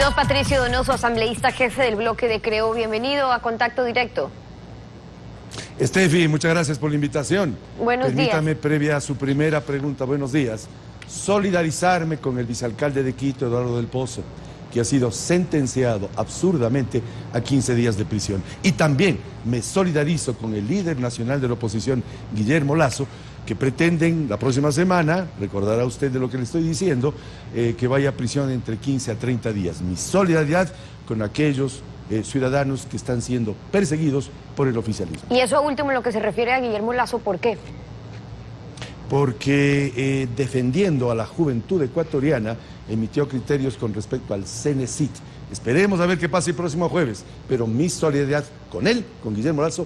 Don Patricio Donoso, asambleísta jefe del bloque de Creo, bienvenido a Contacto Directo. Estefi, muchas gracias por la invitación. Buenos días. Permítame, previa a su primera pregunta, buenos días, solidarizarme con el vicealcalde de Quito, Eduardo del Pozo, que ha sido sentenciado absurdamente a 15 días de prisión. Y también me solidarizo con el líder nacional de la oposición, Guillermo Lasso, que pretenden la próxima semana, recordará usted de lo que le estoy diciendo, que vaya a prisión entre 15 a 30 días. Mi solidaridad con aquellos ciudadanos que están siendo perseguidos por el oficialismo. Y eso último en lo que se refiere a Guillermo Lasso, ¿por qué? Porque defendiendo a la juventud ecuatoriana, emitió criterios con respecto al Cenecit. Esperemos a ver qué pasa el próximo jueves, pero mi solidaridad con él, con Guillermo Lasso,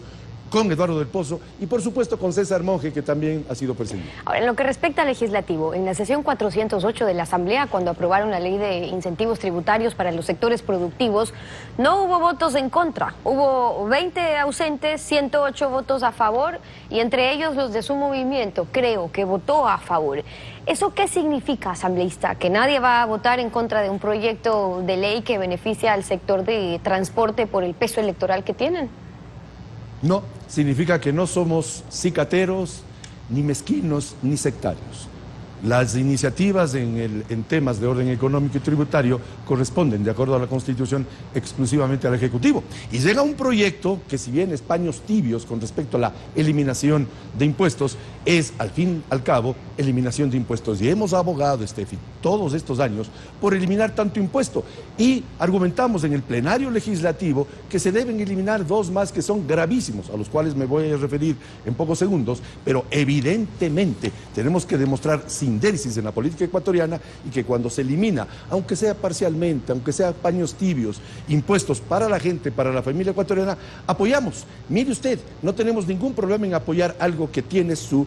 con Eduardo del Pozo y por supuesto con César Monge, que también ha sido perseguido. Ahora, en lo que respecta al legislativo, en la sesión 408 de la Asamblea, cuando aprobaron la ley de incentivos tributarios para los sectores productivos, no hubo votos en contra, hubo 20 ausentes, 108 votos a favor y entre ellos los de su movimiento, Creo, que votó a favor. ¿Eso qué significa, asambleísta? ¿Que nadie va a votar en contra de un proyecto de ley que beneficia al sector de transporte por el peso electoral que tienen? No, significa que no somos cicateros, ni mezquinos, ni sectarios. Las iniciativas en temas de orden económico y tributario corresponden, de acuerdo a la Constitución, exclusivamente al Ejecutivo. Y llega un proyecto que, si bien es paños tibios con respecto a la eliminación de impuestos, es, al fin y al cabo, eliminación de impuestos. Y hemos abogado, Estefi, todos estos años por eliminar tanto impuesto. Y argumentamos en el plenario legislativo que se deben eliminar dos más que son gravísimos, a los cuales me voy a referir en pocos segundos, pero evidentemente tenemos que demostrar sindéresis en la política ecuatoriana y que cuando se elimina, aunque sea parcialmente, aunque sea paños tibios, impuestos para la gente, para la familia ecuatoriana, apoyamos. Mire usted, no tenemos ningún problema en apoyar algo que tiene su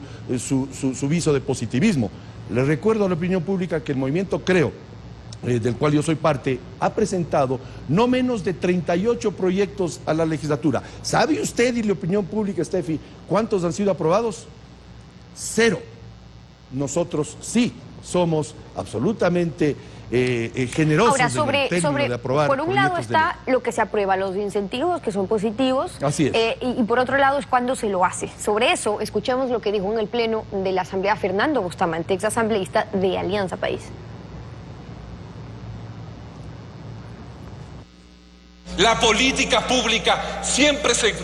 viso de positivismo. Le recuerdo a la opinión pública que el movimiento Creo, del cual yo soy parte, ha presentado no menos de 38 proyectos a la legislatura. ¿Sabe usted y la opinión pública, Estefi, cuántos han sido aprobados? 0. Nosotros sí somos absolutamente generosos. Ahora, de aprobar. Por un lado está lo que se aprueba, los incentivos, que son positivos. Así es. Y por otro lado es cuando se lo hace. Sobre eso, escuchemos lo que dijo en el pleno de la Asamblea Fernando Bustamante, ex asambleísta de Alianza País. La política pública siempre se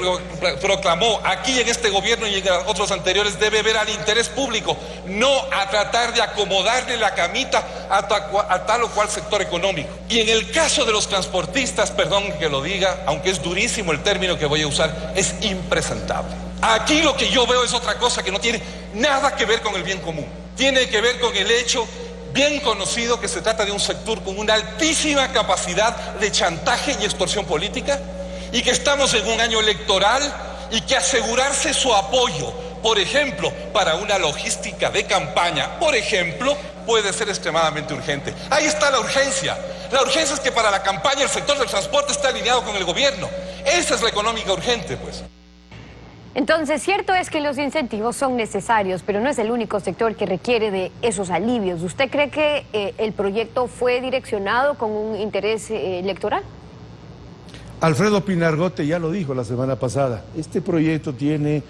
proclamó aquí en este gobierno y en otros anteriores debe ver al interés público, no a tratar de acomodarle la camita a tal o cual sector económico. Y en el caso de los transportistas, perdón que lo diga, aunque es durísimo el término que voy a usar, es impresentable. Aquí lo que yo veo es otra cosa que no tiene nada que ver con el bien común. Tiene que ver con el hecho bien conocido que se trata de un sector con una altísima capacidad de chantaje y extorsión política y que estamos en un año electoral y que asegurarse su apoyo, por ejemplo, para una logística de campaña, por ejemplo, puede ser extremadamente urgente. Ahí está la urgencia. La urgencia es que para la campaña el sector del transporte está alineado con el gobierno. Esa es la económica urgente, pues. Entonces, cierto es que los incentivos son necesarios, pero no es el único sector que requiere de esos alivios. ¿Usted cree que el proyecto fue direccionado con un interés electoral? Alfredo Pinargote ya lo dijo la semana pasada, este proyecto tiene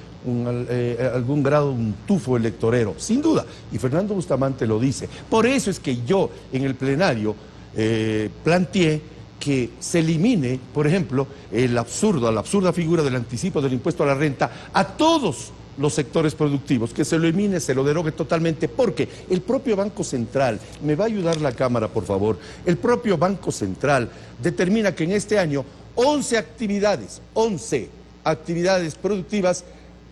algún grado, un tufo electorero, sin duda, y Fernando Bustamante lo dice. Por eso es que yo en el plenario planteé que se elimine, por ejemplo, la absurda figura del anticipo del impuesto a la renta a todos los sectores productivos, que se lo elimine, se lo derogue totalmente, porque el propio Banco Central, me va a ayudar la cámara por favor, el propio Banco Central determina que en este año 11 actividades productivas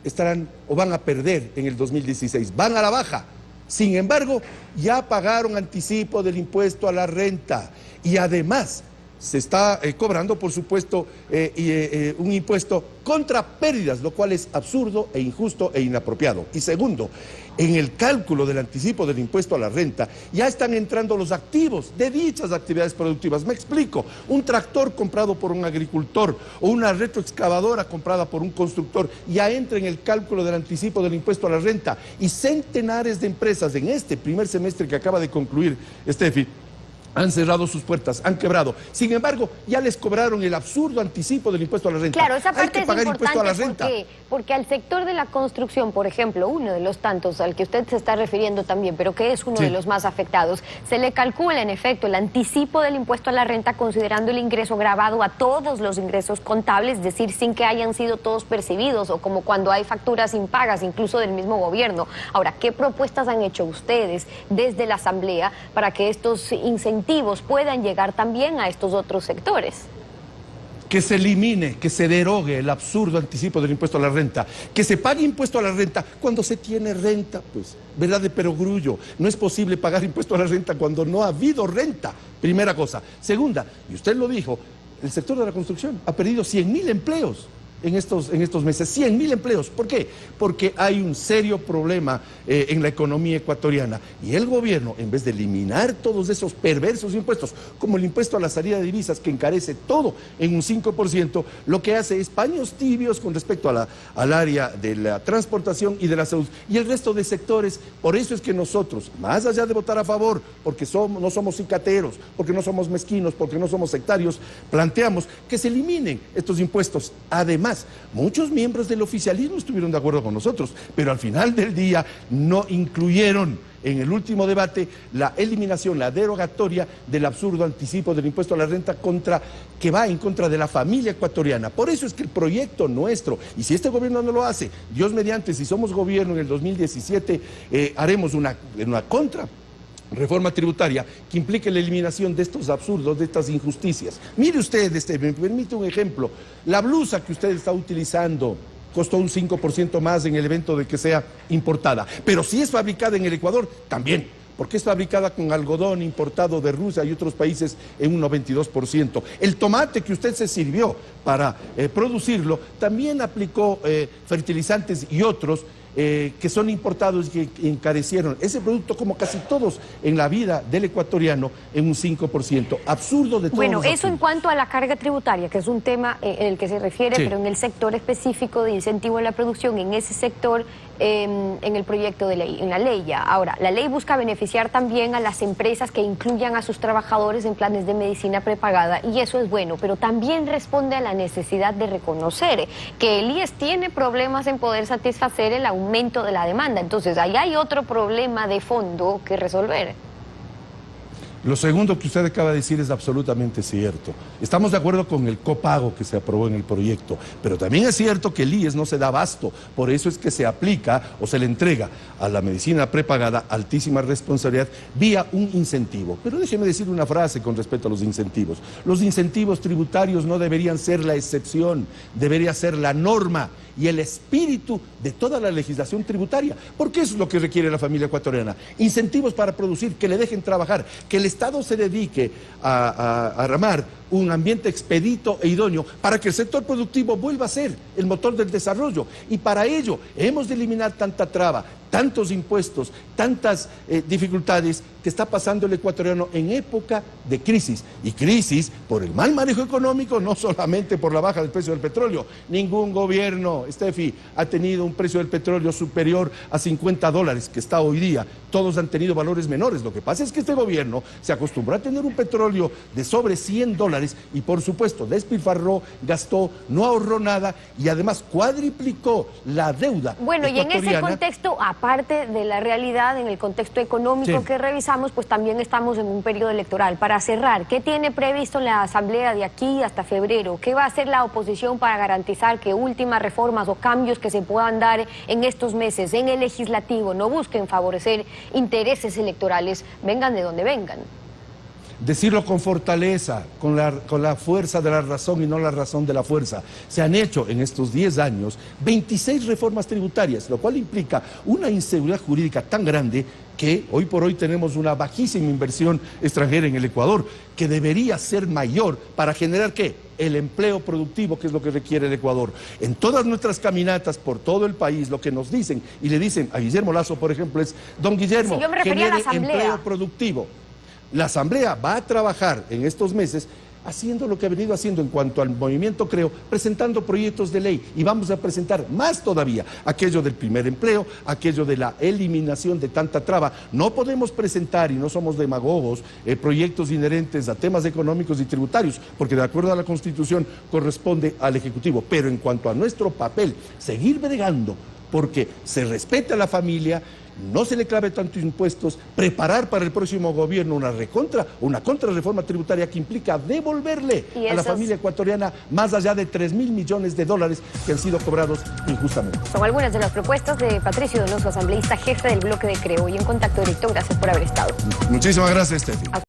estarán o van a perder en el 2016, van a la baja. Sin embargo, ya pagaron anticipo del impuesto a la renta y además se está cobrando, por supuesto, un impuesto contra pérdidas, lo cual es absurdo e injusto e inapropiado. Y segundo, en el cálculo del anticipo del impuesto a la renta ya están entrando los activos de dichas actividades productivas. Me explico, un tractor comprado por un agricultor o una retroexcavadora comprada por un constructor ya entra en el cálculo del anticipo del impuesto a la renta y centenares de empresas en este primer semestre que acaba de concluir, Estefi, Han cerrado sus puertas, han quebrado. Sin embargo, ya les cobraron el absurdo anticipo del impuesto a la renta. Claro, esa parte hay que pagar impuesto a la renta. Porque al sector de la construcción, por ejemplo, uno de los tantos al que usted se está refiriendo también, pero que es uno de los más afectados, se le calcula en efecto el anticipo del impuesto a la renta considerando el ingreso grabado a todos los ingresos contables, es decir, sin que hayan sido todos percibidos o como cuando hay facturas impagas, incluso del mismo gobierno. Ahora, ¿qué propuestas han hecho ustedes desde la Asamblea para que estos incentivos puedan llegar también a estos otros sectores? Que se elimine, que se derogue el absurdo anticipo del impuesto a la renta, que se pague impuesto a la renta cuando se tiene renta, pues, ¿verdad? De perogrullo. No es posible pagar impuesto a la renta cuando no ha habido renta, primera cosa. Segunda, y usted lo dijo, el sector de la construcción ha perdido 100.000 empleos en estos meses, 100.000 empleos. ¿Por qué? Porque hay un serio problema en la economía ecuatoriana y el gobierno, en vez de eliminar todos esos perversos impuestos, como el impuesto a la salida de divisas que encarece todo en un 5%, lo que hace es paños tibios con respecto a al área de la transportación y de la salud y el resto de sectores. Por eso es que nosotros, más allá de votar a favor, porque no somos cicateros, porque no somos mezquinos, porque no somos sectarios, planteamos que se eliminen estos impuestos. Además, muchos miembros del oficialismo estuvieron de acuerdo con nosotros, pero al final del día no incluyeron en el último debate la eliminación, la derogatoria del absurdo anticipo del impuesto a la renta que va en contra de la familia ecuatoriana. Por eso es que el proyecto nuestro, y si este gobierno no lo hace, Dios mediante, si somos gobierno en el 2017, haremos una contra reforma tributaria que implique la eliminación de estos absurdos, de estas injusticias. Mire usted, me permite un ejemplo, la blusa que usted está utilizando costó un 5% más en el evento de que sea importada, pero si es fabricada en el Ecuador, también, porque es fabricada con algodón importado de Rusia y otros países en un 92%. El tomate que usted se sirvió para producirlo, también aplicó fertilizantes y otros que son importados y que encarecieron ese producto, como casi todos en la vida del ecuatoriano, en un 5%. Absurdo de todos. Bueno, eso en cuanto a la carga tributaria, que es un tema en el que se refiere, pero en el sector específico de incentivo a la producción, en ese sector, en el proyecto de ley, en la ley ya. Ahora, la ley busca beneficiar también a las empresas que incluyan a sus trabajadores en planes de medicina prepagada, y eso es bueno, pero también responde a la necesidad de reconocer que el IES tiene problemas en poder satisfacer el aumento de la demanda. Entonces, ahí hay otro problema de fondo que resolver. Lo segundo que usted acaba de decir es absolutamente cierto. Estamos de acuerdo con el copago que se aprobó en el proyecto, pero también es cierto que el IES no se da abasto, por eso es que se aplica o se le entrega a la medicina prepagada altísima responsabilidad vía un incentivo. Pero déjeme decir una frase con respecto a los incentivos. Los incentivos tributarios no deberían ser la excepción, debería ser la norma y el espíritu de toda la legislación tributaria, porque eso es lo que requiere la familia ecuatoriana. Incentivos para producir, que le dejen trabajar, que el Estado se dedique a armar un ambiente expedito e idóneo para que el sector productivo vuelva a ser el motor del desarrollo. Y para ello hemos de eliminar tanta traba, tantos impuestos, tantas dificultades que está pasando el ecuatoriano en época de crisis. Y crisis por el mal manejo económico, no solamente por la baja del precio del petróleo. Ningún gobierno, Steffi, ha tenido un precio del petróleo superior a $50, que está hoy día. Todos han tenido valores menores. Lo que pasa es que este gobierno se acostumbró a tener un petróleo de sobre $100 y, por supuesto, despilfarró, gastó, no ahorró nada y además cuadriplicó la deuda. Bueno, y en ese contexto, aparte de la realidad, en el contexto económico que revisamos, pues también estamos en un periodo electoral. Para cerrar, ¿qué tiene previsto la Asamblea de aquí hasta febrero? ¿Qué va a hacer la oposición para garantizar que últimas reformas o cambios que se puedan dar en estos meses en el legislativo no busquen favorecer intereses electorales, vengan de donde vengan? Decirlo con fortaleza, con la fuerza de la razón y no la razón de la fuerza. Se han hecho en estos 10 años 26 reformas tributarias, lo cual implica una inseguridad jurídica tan grande que hoy por hoy tenemos una bajísima inversión extranjera en el Ecuador, que debería ser mayor para generar, ¿qué? El empleo productivo, que es lo que requiere el Ecuador. En todas nuestras caminatas por todo el país, lo que nos dicen, y le dicen a Guillermo Lasso, por ejemplo, es: don Guillermo, genere empleo productivo. La Asamblea va a trabajar en estos meses haciendo lo que ha venido haciendo en cuanto al movimiento Creo, presentando proyectos de ley, y vamos a presentar más todavía, aquello del primer empleo, aquello de la eliminación de tanta traba. No podemos presentar, y no somos demagogos, proyectos inherentes a temas económicos y tributarios, porque de acuerdo a la Constitución corresponde al Ejecutivo, pero en cuanto a nuestro papel, seguir bregando porque se respete a la familia, no se le clave tantos impuestos, preparar para el próximo gobierno una contrarreforma tributaria que implica devolverle a la familia ecuatoriana más allá de 3.000 millones de dólares que han sido cobrados injustamente. Son algunas de las propuestas de Patricio Donoso, asambleísta jefe del bloque de Creo, y en contacto directo. Gracias por haber estado. Muchísimas gracias, Steffi.